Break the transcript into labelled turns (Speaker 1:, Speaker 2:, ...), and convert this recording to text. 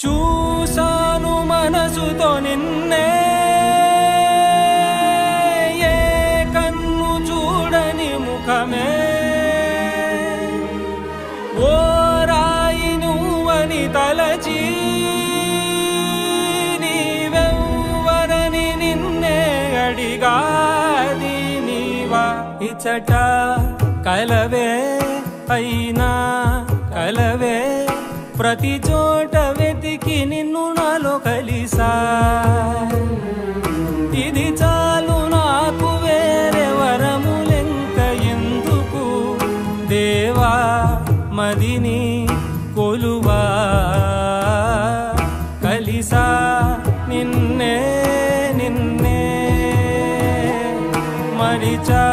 Speaker 1: చూసాను మనసుతో నిన్నే, ఏ కన్ను చూడని ముఖమే, ఓ రాయి నువ్వని తలచి నీవెవ్వరని నిన్నే అడిగాది నీవా. ఇచ్చట కలవే అయినా కలవే, ప్రతి చోట వెతికి నిన్ను నాలో కలిసా. ఇది చాలు నాకు, వేరే వరములెంక ఎందుకు, దేవా మదిని కొలువా. కలిసా నిన్నే నిన్నే మరిచా